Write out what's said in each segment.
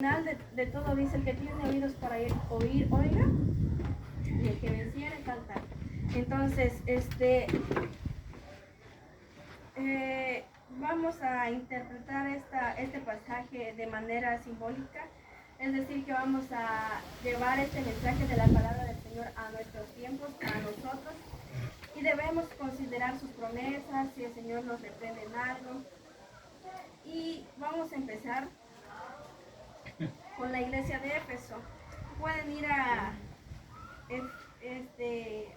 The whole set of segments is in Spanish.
Al final de todo dice: el que tiene oídos para oír, oiga, y el que venciere, cantar. Entonces, vamos a interpretar este pasaje de manera simbólica, es decir, que vamos a llevar este mensaje de la palabra del Señor a nuestros tiempos, a nosotros, y debemos considerar sus promesas, si el Señor nos reprende en algo. Y vamos a empezar con la iglesia de Éfeso. Pueden ir a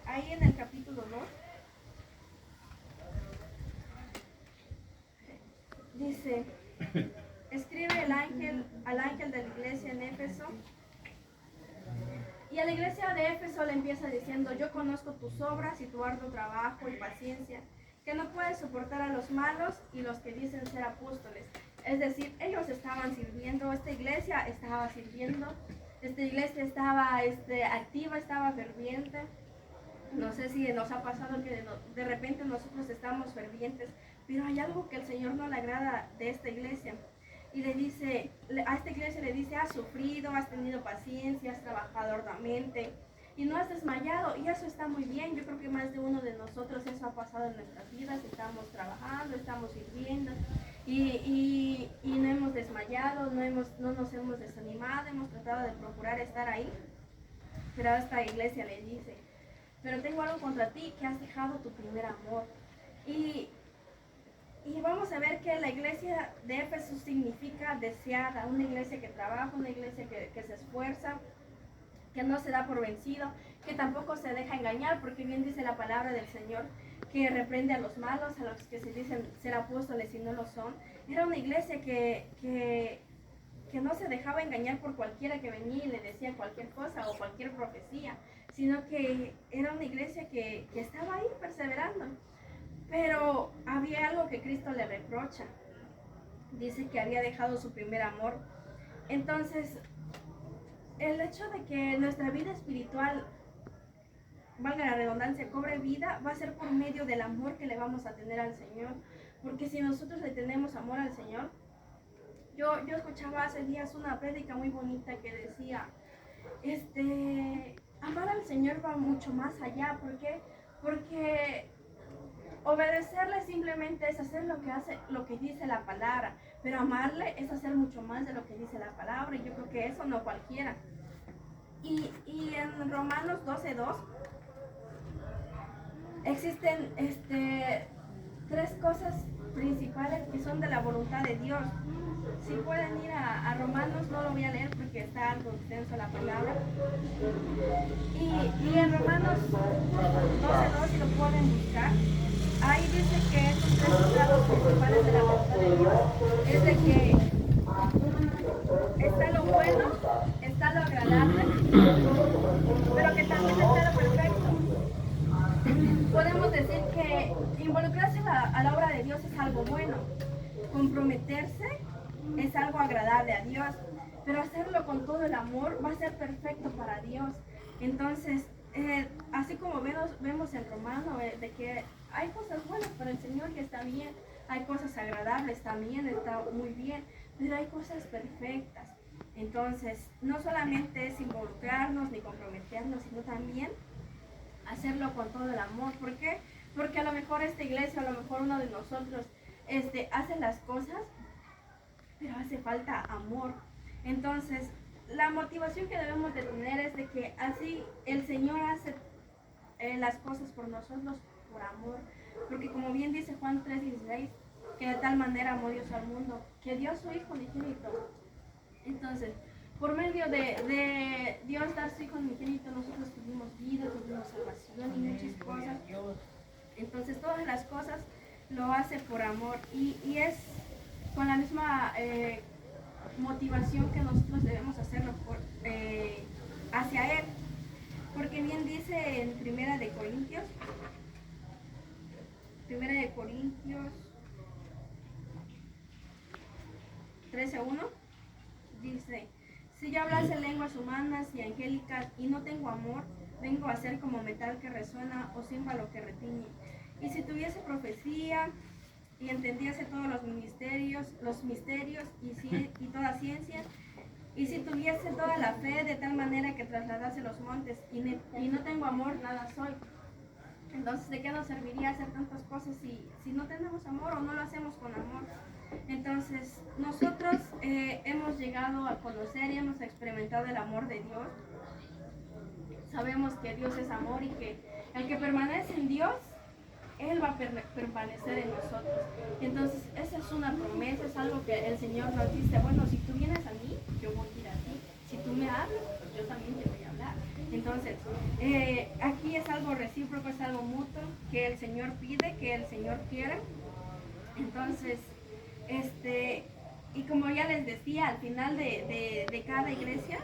ahí en el capítulo 2. Dice: escribe al ángel de la iglesia en Éfeso. Y a la iglesia de Éfeso le empieza diciendo: yo conozco tus obras y tu arduo trabajo y paciencia, que no puedes soportar a los malos y los que dicen ser apóstoles. Es decir, ellos estaban sirviendo, esta iglesia estaba sirviendo, esta iglesia estaba activa, estaba ferviente. No sé si nos ha pasado que de repente nosotros estamos fervientes, pero hay algo que el Señor no le agrada de esta iglesia. Y le dice, a esta iglesia le dice: has sufrido, has tenido paciencia, has trabajado arduamente y no has desmayado. Y eso está muy bien. Yo creo que más de uno de nosotros eso ha pasado en nuestras vidas. Estamos trabajando, estamos sirviendo y no hemos desmayado, no nos hemos desanimado, hemos tratado de procurar estar ahí. Pero a esta iglesia le dice: pero tengo algo contra ti, que has dejado tu primer amor. Y vamos a ver que la iglesia de Éfeso significa deseada, una iglesia que trabaja, una iglesia que se esfuerza, que no se da por vencido, que tampoco se deja engañar, porque bien dice la palabra del Señor, que reprende a los malos, a los que se dicen ser apóstoles y no lo son. Era una iglesia que no se dejaba engañar por cualquiera que venía y le decía cualquier cosa o cualquier profecía, sino que era una iglesia que estaba ahí perseverando. Pero había algo que Cristo le reprocha. Dice que había dejado su primer amor. Entonces, el hecho de que nuestra vida espiritual, valga la redundancia, cobre vida, va a ser por medio del amor que le vamos a tener al Señor. Porque si nosotros le tenemos amor al Señor, yo escuchaba hace días una prédica muy bonita que decía, amar al Señor va mucho más allá. ¿Por qué? Porque obedecerle simplemente es hacer lo que dice la palabra, pero amarle es hacer mucho más de lo que dice la palabra, y yo creo que eso no cualquiera. Y en Romanos 12:2 existen tres cosas principales que son de la voluntad de Dios. Si pueden ir a Romanos, no lo voy a leer porque está algo extenso la palabra. Y en Romanos 12:2, si lo pueden buscar, ahí dice que estos tres estados principales de la voluntad de Dios es de que está lo bueno, está lo agradable, pero que también está lo perfecto. Podemos decir que involucrarse a la obra de Dios es algo bueno, comprometerse es algo agradable a Dios, pero hacerlo con todo el amor va a ser perfecto para Dios. Entonces, así como vemos en Romano, de que hay cosas buenas para el Señor que está bien, hay cosas agradables también, está muy bien, pero hay cosas perfectas. Entonces, no solamente es involucrarnos ni comprometernos, sino también hacerlo con todo el amor. ¿Por qué? Porque a lo mejor esta iglesia, a lo mejor uno de nosotros hace las cosas, pero hace falta amor. Entonces, la motivación que debemos de tener es de que así el Señor hace las cosas por nosotros por amor. Porque como bien dice Juan 3:16, que de tal manera amó Dios al mundo, que dio a su Hijo unigénito. Entonces, por medio de Dios dar su Hijo unigénito, nosotros tuvimos vida, tuvimos salvación y muchas cosas. Entonces, todas las cosas lo hace por amor, y es con la misma motivación que nosotros debemos hacerlo hacia Él. Porque bien dice en Primera de Corintios 13:1, dice: si yo hablase lenguas humanas y angélicas y no tengo amor, vengo a ser como metal que resuena o címbalo que retiñe. Y si tuviese profecía y entendiese todos los misterios y toda ciencia, Y si tuviese toda la fe de tal manera que trasladase los montes y no tengo amor, nada soy. Entonces, ¿de qué nos serviría hacer tantas cosas si no tenemos amor o no lo hacemos con amor? Entonces, nosotros hemos llegado a conocer y hemos experimentado el amor de Dios. Sabemos que Dios es amor y que el que permanece en Dios, Él va a permanecer en nosotros. Entonces, esa es una promesa, es algo que el Señor nos dice, bueno, si tú vienes a mí, yo voy a ir a ti. Si tú me hablas, pues yo también te voy a hablar. Entonces, aquí es algo recíproco, es algo mutuo, que el Señor pide, que el Señor quiere. Entonces, y como ya les decía, al final de cada iglesia,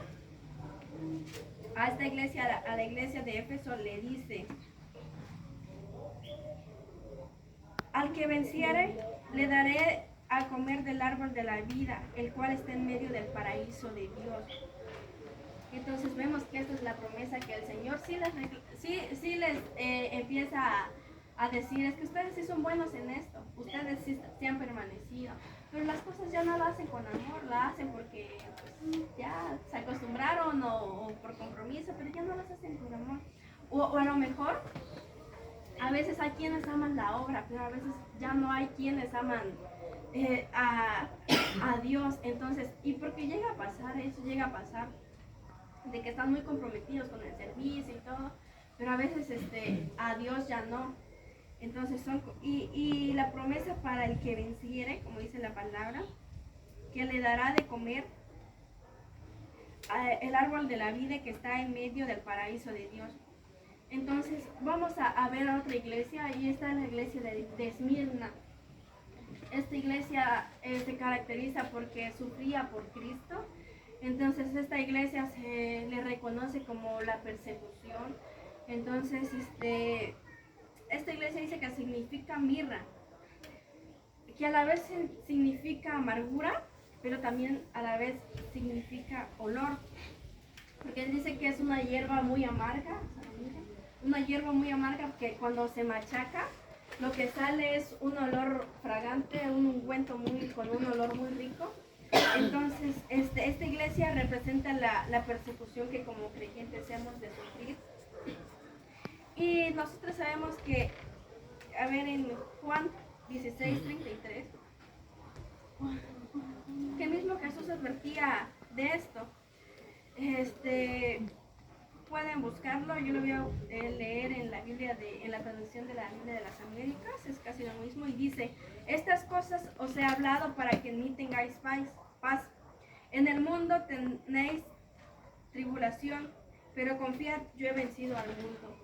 a esta iglesia, a la iglesia de Éfeso le dice, al que venciere, le daré a comer del árbol de la vida, el cual está en medio del paraíso de Dios. Entonces vemos que esta es la promesa que el Señor sí les empieza a decir, es que ustedes sí son buenos en esto, ustedes sí han permanecido, pero las cosas ya no lo hacen con amor, la hacen porque pues, ya se acostumbraron o por compromiso, pero ya no las hacen con amor. O a lo mejor, a veces hay quienes aman la obra, pero a veces ya no hay quienes aman a Dios. Entonces, y porque llega a pasar eso, llega a pasar de que están muy comprometidos con el servicio y todo, pero a veces a Dios ya no. Entonces y la promesa para el que venciere, como dice la palabra, que le dará de comer el árbol de la vida que está en medio del paraíso de Dios. Entonces vamos a ver a otra iglesia, y esta es la iglesia de Esmirna. Esta iglesia se caracteriza porque sufría por Cristo. Entonces esta iglesia se le reconoce como la persecución. Entonces esta iglesia dice que significa mirra, que a la vez significa amargura, pero también a la vez significa olor, porque él dice que es una hierba muy amarga, que cuando se machaca lo que sale es un olor fragante, un ungüento con un olor muy rico. Entonces esta iglesia representa la persecución que como creyentes hemos de sufrir. Y nosotros sabemos que, a ver, en Juan 16:33, que mismo Jesús advertía de esto. Pueden buscarlo, yo lo voy a leer en la Biblia, en la traducción de la Biblia de las Américas, es casi lo mismo, y dice, estas cosas os he hablado para que en mí tengáis paz. En el mundo tenéis tribulación, pero confiad, yo he vencido al mundo.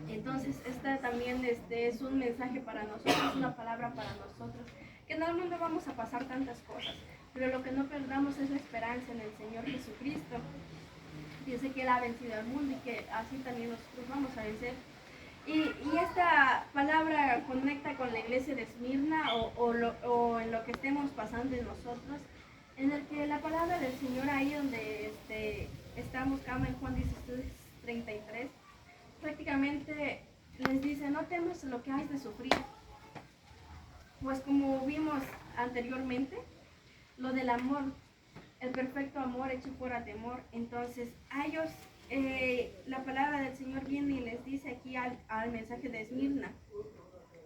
Entonces esta también es un mensaje para nosotros, una palabra para nosotros, que en el mundo vamos a pasar tantas cosas, pero lo que no perdamos es la esperanza en el Señor Jesucristo. Dice que Él ha vencido al mundo y que así también nosotros vamos a vencer. Y esta palabra conecta con la iglesia de Esmirna o en lo que estemos pasando en nosotros, en el que la palabra del Señor ahí donde estamos buscando en Juan 16:33, prácticamente les dice, no temas lo que has de sufrir. Pues como vimos anteriormente, lo del amor, el perfecto amor echa fuera temor. Entonces a ellos la palabra del Señor viene y les dice aquí al mensaje de Esmirna,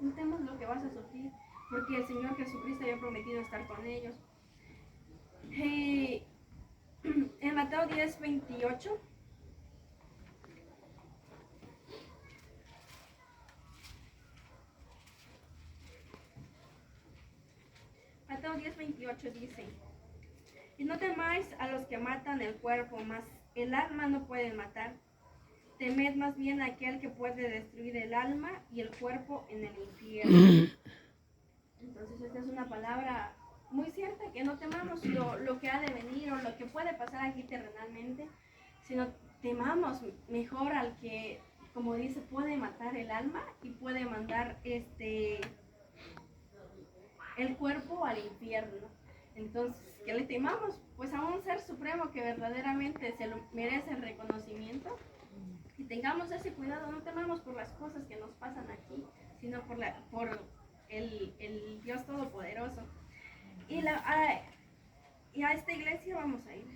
no temas lo que vas a sufrir, porque el Señor Jesucristo había prometido estar con ellos. En Mateo 10:28, Mateo 10:28 dice, y no temáis a los que matan el cuerpo, mas el alma no pueden matar. Temed más bien a aquel que puede destruir el alma y el cuerpo en el infierno. Entonces esta es una palabra muy cierta, que no temamos lo que ha de venir o lo que puede pasar aquí terrenalmente, sino temamos mejor al que, como dice, puede matar el alma y puede mandar el cuerpo al infierno. Entonces, ¿qué le temamos? Pues a un ser supremo que verdaderamente se lo merece el reconocimiento. Y tengamos ese cuidado, no temamos por las cosas que nos pasan aquí, sino por el Dios Todopoderoso. Y a esta iglesia vamos a ir.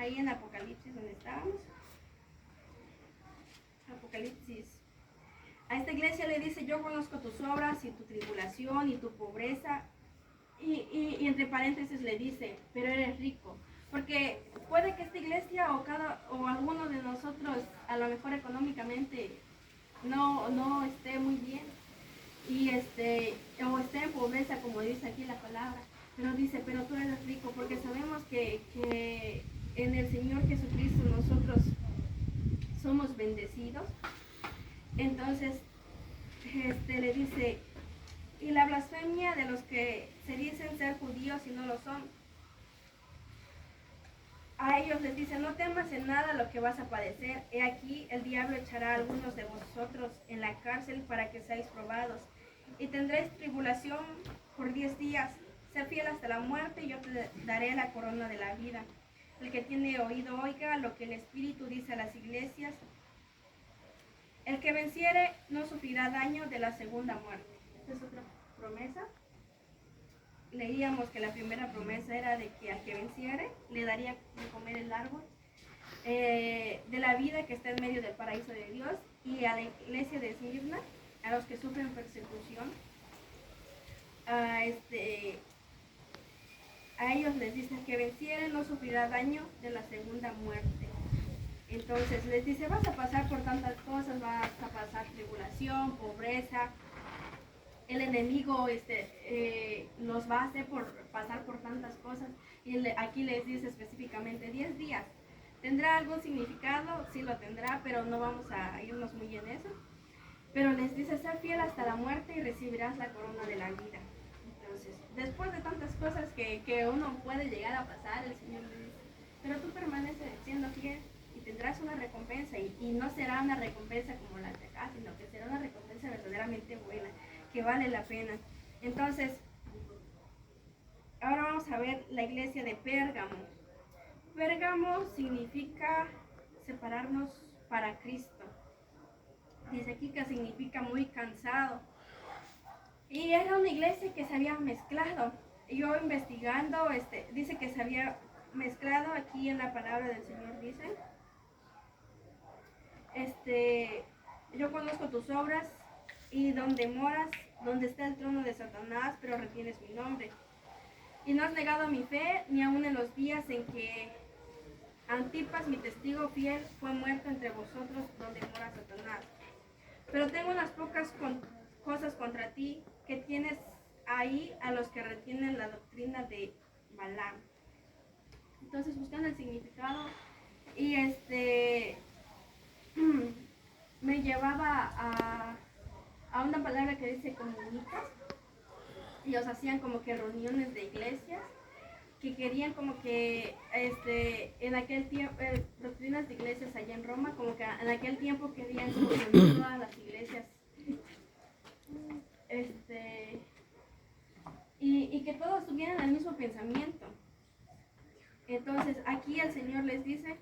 ahí en Apocalipsis donde estábamos. Apocalipsis. A esta iglesia le dice, yo conozco tus obras y tu tribulación y tu pobreza. Y entre paréntesis le dice, pero eres rico. Porque puede que esta iglesia o alguno de nosotros a lo mejor económicamente no esté muy bien. O esté en pobreza, como dice aquí la palabra. Pero dice, pero tú eres rico, porque sabemos que en el Señor Jesucristo nosotros somos bendecidos. Entonces, le dice, y la blasfemia de los que se dicen ser judíos y no lo son. A ellos les dice, no temas en nada lo que vas a padecer. He aquí, el diablo echará a algunos de vosotros en la cárcel para que seáis probados. Y tendréis tribulación por 10 días. Sé fiel hasta la muerte y yo te daré la corona de la vida. El que tiene oído oiga lo que el Espíritu dice a las iglesias. El que venciere no sufrirá daño de la segunda muerte. Esta es otra promesa. Leíamos que la primera promesa era de que al que venciere le daría de comer el árbol de la vida que está en medio del paraíso de Dios. Y a la iglesia de Esmirna, a los que sufren persecución, a ellos les dice que venciere no sufrirá daño de la segunda muerte. Entonces les dice, vas a pasar por tantas cosas, vas a pasar tribulación, pobreza. El enemigo nos va a hacer pasar por tantas cosas. Y aquí les dice específicamente 10 días. ¿Tendrá algún significado? Sí lo tendrá, pero no vamos a irnos muy en eso. Pero les dice, sé fiel hasta la muerte y recibirás la corona de la vida. Entonces, después de tantas cosas que uno puede llegar a pasar, el Señor le dice, pero tú permaneces siendo fiel y tendrás una recompensa. Y no será una recompensa como la de acá, sino que será una recompensa verdaderamente buena, que vale la pena. Entonces, ahora vamos a ver la iglesia de Pérgamo. Pérgamo significa separarnos para Cristo. Dice aquí que significa muy cansado. Y era una iglesia que se había mezclado. Yo investigando, dice que se había mezclado aquí en la palabra del Señor, dice. Yo conozco tus obras y donde moras, donde está el trono de Satanás, pero retienes mi nombre. Y no has negado mi fe, ni aun en los días en que Antipas, mi testigo fiel, fue muerto entre vosotros, donde mora Satanás. Pero tengo unas pocas cosas contra ti, que tienes ahí a los que retienen la doctrina de Balaam. Entonces, buscando el significado, y me llevaba a una palabra que dice comunitas. Ellos hacían como que reuniones de iglesias que querían como que en aquel tiempo, doctrinas de iglesias allá en Roma, como que en aquel tiempo querían como reunir todas las iglesias y que todos tuvieran el mismo pensamiento. Entonces aquí el Señor les dice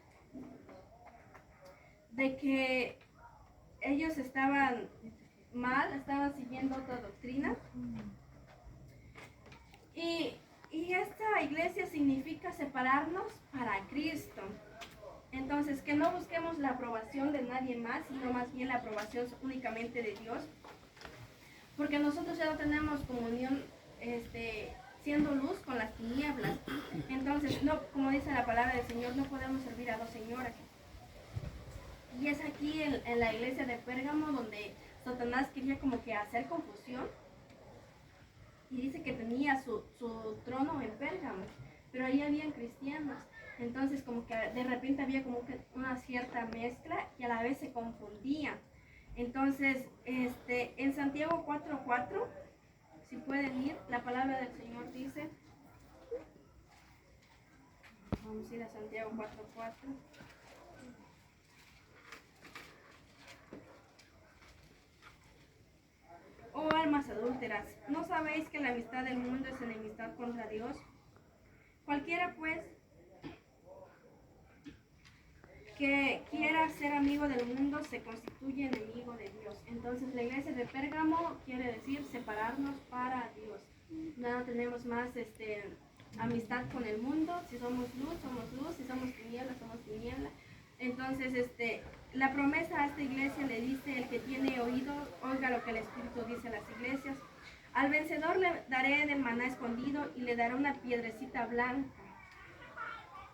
de que ellos estaban mal, estaban siguiendo otra doctrina. Y esta iglesia significa separarnos para Cristo. Entonces, que no busquemos la aprobación de nadie más, sino más bien la aprobación únicamente de Dios. Porque nosotros ya no tenemos comunión siendo luz con las tinieblas. Entonces, no, como dice la palabra del Señor, no podemos servir a dos señores. Y es aquí en la iglesia de Pérgamo donde Satanás quería como que hacer confusión. Y dice que tenía su trono en Pérgamo, pero ahí habían cristianos. Entonces como que de repente había como que una cierta mezcla y a la vez se confundían. Entonces, en Santiago 4:4, si pueden ir, la palabra del Señor dice, vamos a ir a Santiago 4:4. Oh almas adúlteras, ¿no sabéis que la amistad del mundo es enemistad contra Dios? Cualquiera pues que quiera ser amigo del mundo se constituye enemigo de Dios. Entonces la iglesia de Pérgamo quiere decir separarnos para Dios. No tenemos más amistad con el mundo. Si somos luz, si somos tinieblas, Entonces, la promesa a esta iglesia le dice: el que tiene oído, oiga lo que el Espíritu dice a las iglesias. Al vencedor le daré del maná escondido y le daré una piedrecita blanca,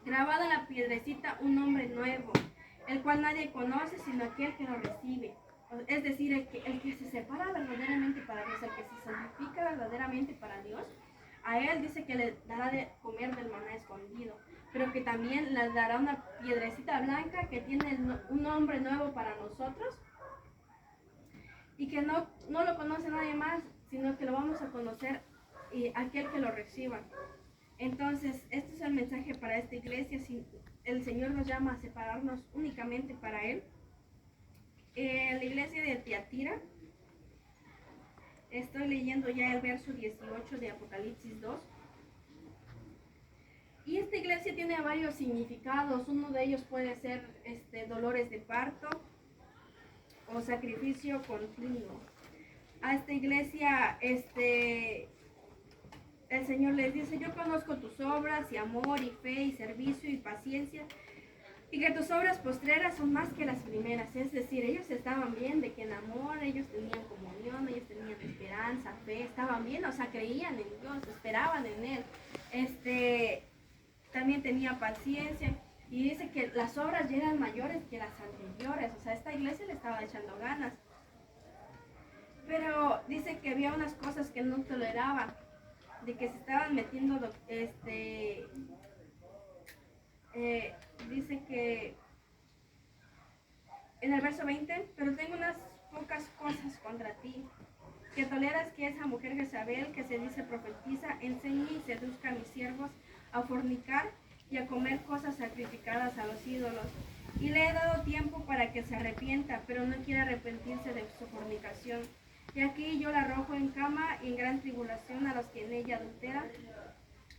grabado en la piedrecita un nombre nuevo, el cual nadie conoce sino aquel que lo recibe. Es decir, el que se separa verdaderamente para Dios, el que se santifica verdaderamente para Dios, a él dice que le dará de comer del maná escondido, pero que también le dará una piedrecita blanca que tiene un nombre nuevo para nosotros y que no lo conoce nadie más, sino que lo vamos a conocer aquel que lo reciba. Entonces, este es el mensaje para esta iglesia. Si el Señor nos llama a separarnos únicamente para Él. La iglesia de Tiatira, estoy leyendo ya el verso 18 de Apocalipsis 2. Y esta iglesia tiene varios significados. Uno de ellos puede ser dolores de parto o sacrificio continuo. A esta iglesia, el Señor les dice: yo conozco tus obras y amor y fe y servicio y paciencia, y que tus obras postreras son más que las primeras. Es decir, ellos estaban bien de que en amor ellos tenían comunión, ellos tenían esperanza, fe, estaban bien, o sea, creían en Dios, esperaban en Él. También tenía paciencia, y dice que las obras ya eran mayores que las anteriores. O sea, esta iglesia le estaba echando ganas. Pero dice que había unas cosas que no toleraban, de que se estaban metiendo, dice que en el verso 20: pero tengo unas pocas cosas contra ti, que toleras que esa mujer Jezabel, que se dice profetiza, enseñe y seduzca a mis siervos a fornicar y a comer cosas sacrificadas a los ídolos. Y le he dado tiempo para que se arrepienta, pero no quiere arrepentirse de su fornicación. Y aquí yo la arrojo en cama y en gran tribulación a los que en ella adulteran.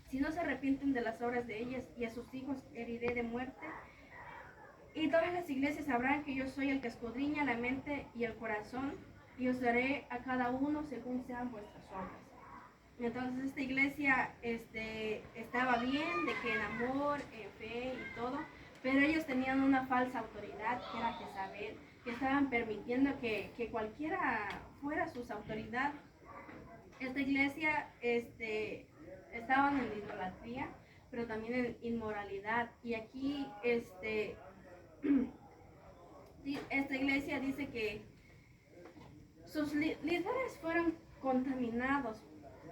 Si no se arrepienten de las obras de ellas, y a sus hijos heriré de muerte. Y todas las iglesias sabrán que yo soy el que escudriña la mente y el corazón, y os daré a cada uno según sean vuestras obras. Entonces esta iglesia estaba bien, de que en amor, en fe y todo, pero ellos tenían una falsa autoridad, que era Jezabel, que estaban permitiendo que cualquiera fuera sus autoridades. Esta iglesia estaban en idolatría, pero también en inmoralidad. Y aquí esta iglesia dice que sus líderes fueron contaminados,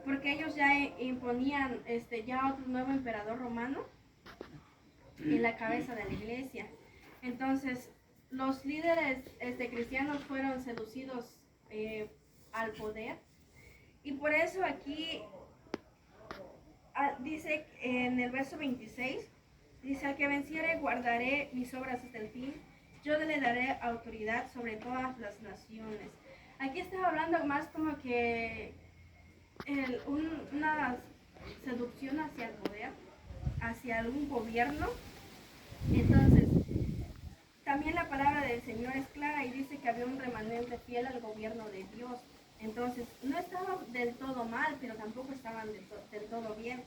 porque ellos ya imponían ya otro nuevo emperador romano en la cabeza de la iglesia. Entonces, los líderes cristianos fueron seducidos al poder, y por eso aquí dice en el verso 26, dice: al que venciere guardaré mis obras hasta el fin, yo le daré autoridad sobre todas las naciones. Aquí estaba hablando más como que una seducción hacia el poder, hacia algún gobierno. Entonces, también la palabra del Señor es clara y dice que había un remanente fiel al gobierno de Dios. Entonces, no estaban del todo mal, pero tampoco estaban del todo bien.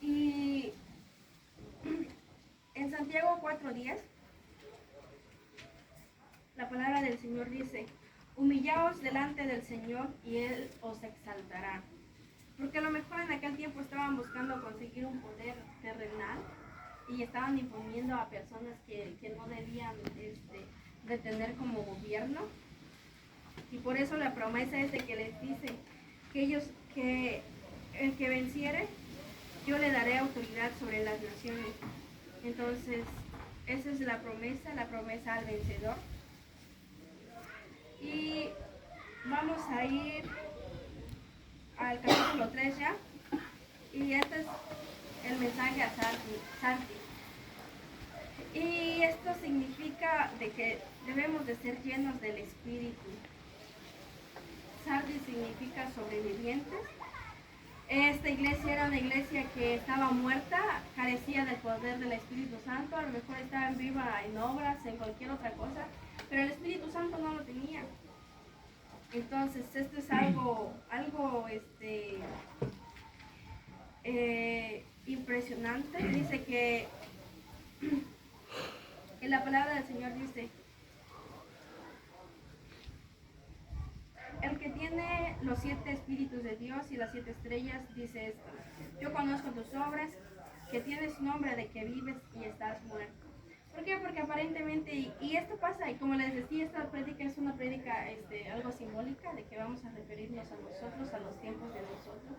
Y en Santiago 4:10, la palabra del Señor dice: humillaos delante del Señor y Él os exaltará. Porque a lo mejor en aquel tiempo estaban buscando conseguir un poder terrenal y estaban imponiendo a personas que no debían de tener como gobierno. Y por eso la promesa es de que les dice que el que venciere, yo le daré autoridad sobre las naciones. Entonces, esa es la promesa al vencedor. Y vamos a ir al capítulo 3 ya. Y este es el mensaje a Sardis. Y esto significa de que debemos de ser llenos del Espíritu. Sardis significa sobrevivientes. Esta iglesia era una iglesia que estaba muerta, carecía del poder del Espíritu Santo, a lo mejor estaba viva en obras, en cualquier otra cosa, pero el Espíritu Santo no lo tenía. Entonces, esto es algo impresionante. Dice que la palabra del Señor dice, el que tiene los 7 espíritus de Dios y las 7 estrellas dice esto: yo conozco tus obras, que tienes nombre de que vives y estás muerto. ¿Por qué? Porque aparentemente, y esto pasa, y como les decía, esta prédica es una prédica algo simbólica, de que vamos a referirnos a nosotros, a los tiempos de nosotros.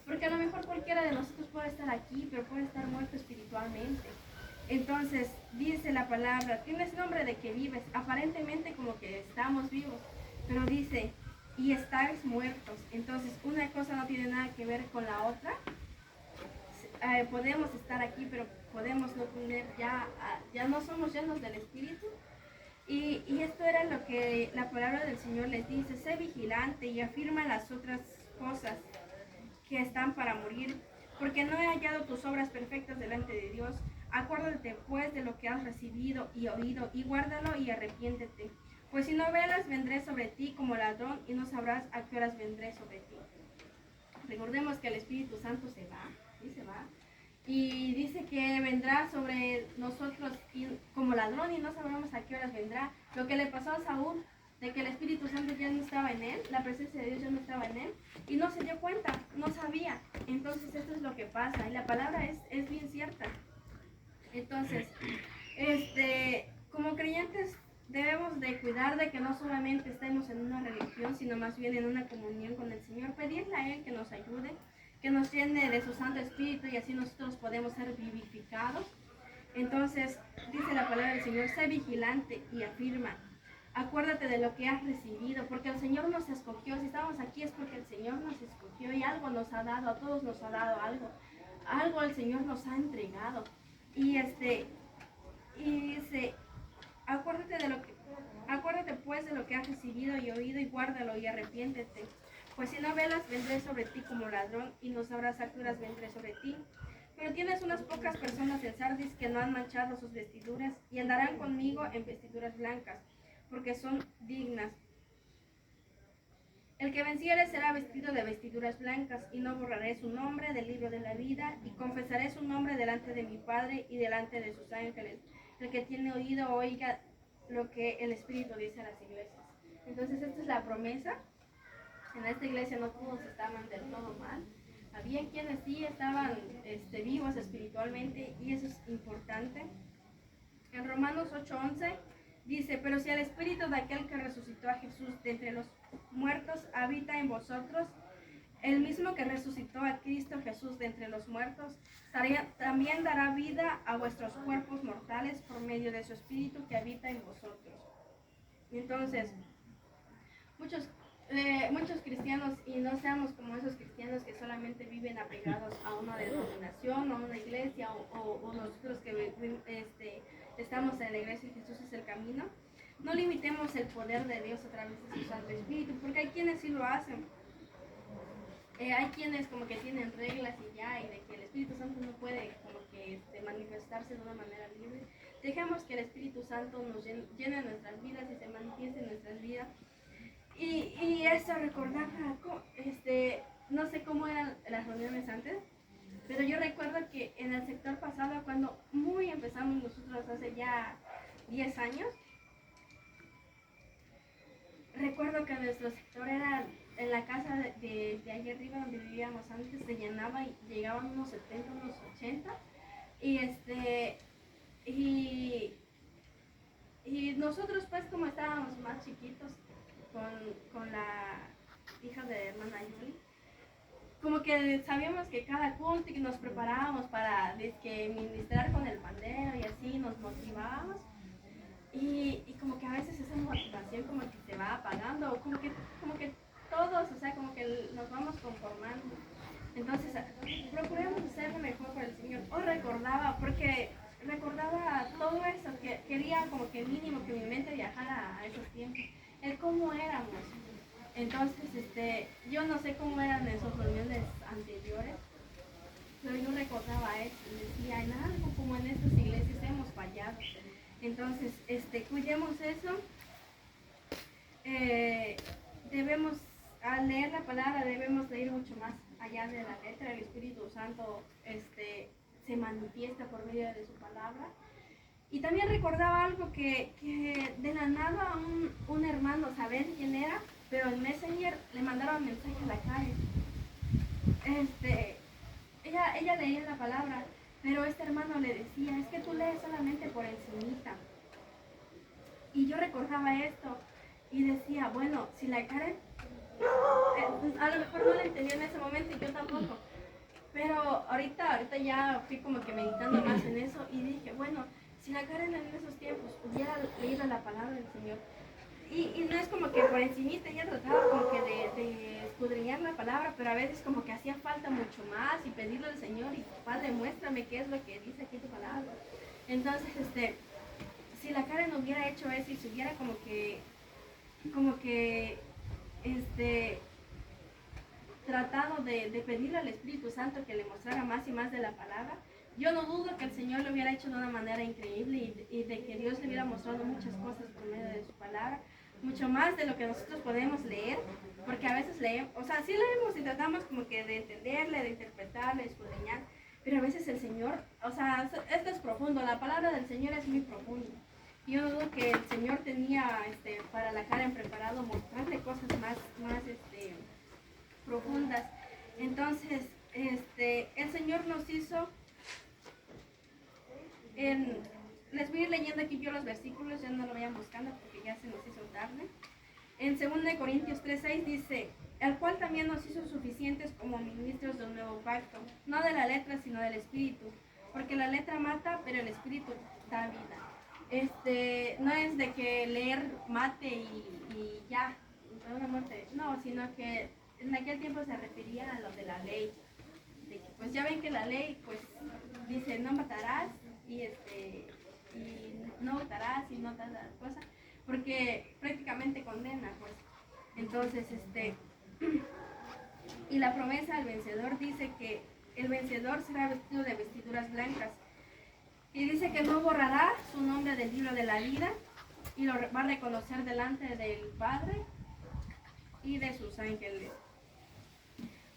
Porque a lo mejor cualquiera de nosotros puede estar aquí, pero puede estar muerto espiritualmente. Entonces, dice la palabra, tienes nombre de que vives, aparentemente como que estamos vivos, pero dice, y estáis muertos. Entonces, una cosa no tiene nada que ver con la otra. Podemos estar aquí, pero podemos no tener ya no somos llenos del Espíritu. Y esto era lo que la palabra del Señor les dice: sé vigilante y afirma las otras cosas que están para morir, porque no he hallado tus obras perfectas delante de Dios. Acuérdate pues de lo que has recibido y oído, y guárdalo y arrepiéntete. Pues si no velas, vendré sobre ti como ladrón, y no sabrás a qué horas vendré sobre ti. Recordemos que el Espíritu Santo se va, y se va, y dice que vendrá sobre nosotros como ladrón, y no sabremos a qué horas vendrá. Lo que le pasó a Saúl, de que el Espíritu Santo ya no estaba en él, la presencia de Dios ya no estaba en él, y no se dio cuenta, no sabía. Entonces esto es lo que pasa, y la palabra es bien cierta. Entonces, como creyentes debemos de cuidar de que no solamente estemos en una religión, sino más bien en una comunión con el Señor, pedirle a Él que nos ayude, que nos llene de su Santo Espíritu, y así nosotros podemos ser vivificados. Entonces, dice la palabra del Señor, sé vigilante y afirma. Acuérdate de lo que has recibido, porque el Señor nos escogió. Si estamos aquí es porque el Señor nos escogió, y algo nos ha dado, a todos nos ha dado algo. Algo el Señor nos ha entregado. Y dice, acuérdate pues de lo que has recibido y oído, y guárdalo y arrepiéntete. Pues si no velas, vendré sobre ti como ladrón, y no sabrás a qué horas vendré sobre ti. Pero tienes unas pocas personas en Sardis que no han manchado sus vestiduras, y andarán conmigo en vestiduras blancas, porque son dignas. El que venciere será vestido de vestiduras blancas, y no borraré su nombre del libro de la vida, y confesaré su nombre delante de mi Padre y delante de sus ángeles. El que tiene oído, oiga lo que el Espíritu dice a las iglesias. Entonces esta es la promesa. En esta iglesia no todos estaban del todo mal. Había quienes sí estaban vivos espiritualmente, y eso es importante. En Romanos 8:11 dice, pero si el Espíritu de aquel que resucitó a Jesús de entre los muertos habita en vosotros, el mismo que resucitó a Cristo Jesús de entre los muertos, también dará vida a vuestros cuerpos mortales por medio de su Espíritu que habita en vosotros. Entonces, muchos cristianos, y no seamos como esos cristianos que solamente viven apegados a una denominación, a una iglesia, o nosotros que estamos en la iglesia y Jesús es el camino. No limitemos el poder de Dios a través de su Santo Espíritu, porque hay quienes sí lo hacen. Hay quienes como que tienen reglas y ya, y de que el Espíritu Santo no puede como que manifestarse de una manera libre. Dejemos que el Espíritu Santo nos llene nuestras vidas y se manifieste en nuestras vidas. Y eso recordaba, no sé cómo eran las reuniones antes, pero yo recuerdo que en el sector pasado, cuando empezamos nosotros hace ya 10 años, recuerdo que nuestro sector era en la casa de allí arriba donde vivíamos antes, se llenaba y llegaban unos 70, unos 80, y nosotros pues como estábamos más chiquitos con la hija de hermana Yuli, como que sabíamos que cada culto, y que nos preparábamos para ministrar con el pandero, y así nos motivábamos, y como que a veces esa motivación como que se va apagando, o como que todos, o sea, como que nos vamos conformando. Entonces procuramos hacer lo mejor por el Señor. Porque recordaba todo eso, que quería como que mínimo que mi mente viajara a esos tiempos, el cómo éramos. Entonces, yo no sé cómo eran esas reuniones anteriores, pero yo recordaba eso y decía, en algo como en estas iglesias hemos fallado. Entonces, cuidemos eso. Debemos, al leer la palabra, debemos de ir mucho más allá de la letra. El Espíritu Santo se manifiesta por medio de su palabra. Y también recordaba algo que de la nada un hermano, saber quién era, pero en Messenger le mandaron mensaje a la Karen. Ella leía la palabra, pero este hermano le decía, es que tú lees solamente por encimita. Y yo recordaba esto y decía, bueno, si la Karen, a lo mejor no la entendí en ese momento y yo tampoco, pero ahorita ya fui como que meditando más en eso y dije, bueno, si la Karen en esos tiempos hubiera leído la palabra del Señor, y no es como que por encimita ella trataba como que de escudriñar la palabra, pero a veces como que hacía falta mucho más y pedirle al Señor y Padre, muéstrame qué es lo que dice aquí tu palabra. Entonces, si la Karen hubiera hecho eso y se hubiera como que tratado de pedirle al Espíritu Santo que le mostrara más y más de la palabra, yo no dudo que el Señor lo hubiera hecho de una manera increíble y de que Dios le hubiera mostrado muchas cosas por medio de su palabra, mucho más de lo que nosotros podemos leer, porque a veces leemos, o sea, sí leemos y tratamos como que de entenderle, de interpretarle, de escudriñar, pero a veces el Señor, o sea, esto es profundo, la palabra del Señor es muy profunda. Yo no dudo que el Señor tenía para la Karen preparado mostrarle cosas más profundas. Entonces, el Señor nos hizo les voy a ir leyendo aquí yo los versículos, ya no lo vayan buscando porque ya se nos hizo tarde. En 2 Corintios 3:6 dice, el cual también nos hizo suficientes como ministros del nuevo pacto, no de la letra sino del espíritu, porque la letra mata, pero el espíritu da vida. No es de que leer mate y ya, una muerte, no, sino que en aquel tiempo se refería a lo de la ley, de que pues ya ven que la ley pues dice no matarás y no votarás y no tal cosa, porque prácticamente condena, pues. Entonces, y la promesa al vencedor dice que el vencedor será vestido de vestiduras blancas. Y dice que no borrará su nombre del libro de la vida y lo va a reconocer delante del Padre y de sus ángeles.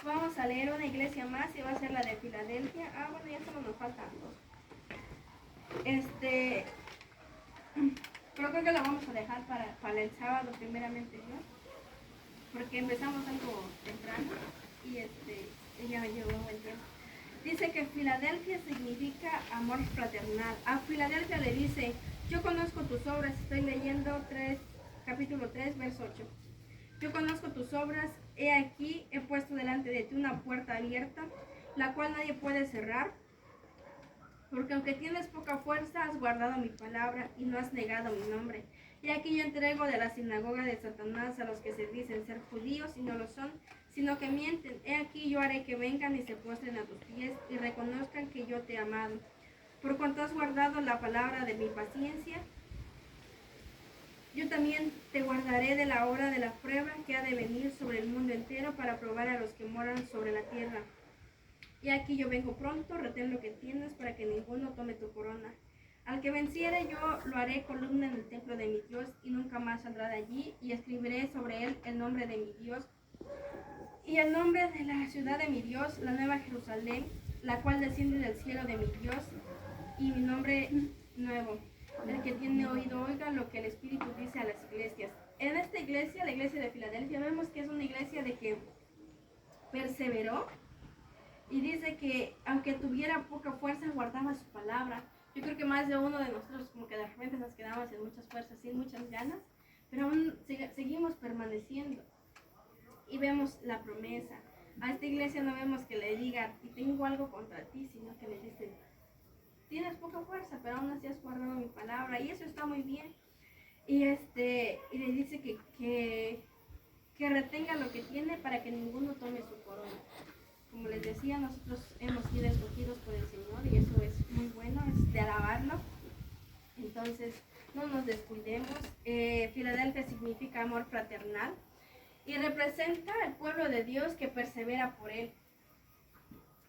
Vamos a leer una iglesia más y va a ser la de Filadelfia. Bueno, ya solo nos faltan dos. Pero creo que la vamos a dejar para el sábado primeramente Dios, porque empezamos algo temprano y ya llegó el tiempo. Dice que Filadelfia significa amor fraternal. A Filadelfia le dice, yo conozco tus obras, estoy leyendo capítulo 3, verso 8. Yo conozco tus obras, he aquí, he puesto delante de ti una puerta abierta, la cual nadie puede cerrar. Porque aunque tienes poca fuerza, has guardado mi palabra y no has negado mi nombre. Y aquí yo entrego de la sinagoga de Satanás a los que se dicen ser judíos y no lo son, sino que mienten. He aquí yo haré que vengan y se postren a tus pies y reconozcan que yo te he amado. Por cuanto has guardado la palabra de mi paciencia, yo también te guardaré de la hora de la prueba que ha de venir sobre el mundo entero para probar a los que moran sobre la tierra. Y aquí yo vengo pronto, retén lo que tienes para que ninguno tome tu corona. Al que venciere yo lo haré columna en el templo de mi Dios y nunca más saldrá de allí, y escribiré sobre él el nombre de mi Dios y el nombre de la ciudad de mi Dios, la nueva Jerusalén, la cual desciende del cielo de mi Dios, y mi nombre nuevo. El que tiene oído oiga lo que el Espíritu dice a las iglesias. En esta iglesia, la iglesia de Filadelfia, vemos que es una iglesia de que perseveró. Y dice que aunque tuviera poca fuerza, guardaba su palabra. Yo creo que más de uno de nosotros como que de repente nos quedamos sin muchas fuerzas, sin muchas ganas, pero aún seguimos permaneciendo. Y vemos la promesa. A esta iglesia no vemos que le digan, y tengo algo contra ti, sino que le dicen, tienes poca fuerza, pero aún así has guardado mi palabra. Y eso está muy bien. Y le dice que retenga lo que tiene para que ninguno tome su corona. Como les decía, nosotros hemos sido escogidos por el Señor y eso es muy bueno, es de alabarlo. Entonces, no nos descuidemos. Filadelfia significa amor fraternal y representa al pueblo de Dios que persevera por él.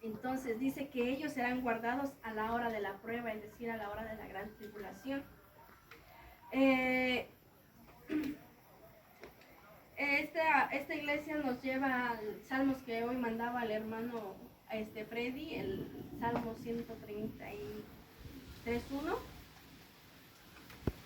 Entonces, dice que ellos serán guardados a la hora de la prueba, es decir, a la hora de la gran tribulación. Esta iglesia nos lleva al salmos que hoy mandaba el hermano Freddy, el Salmo 133.1,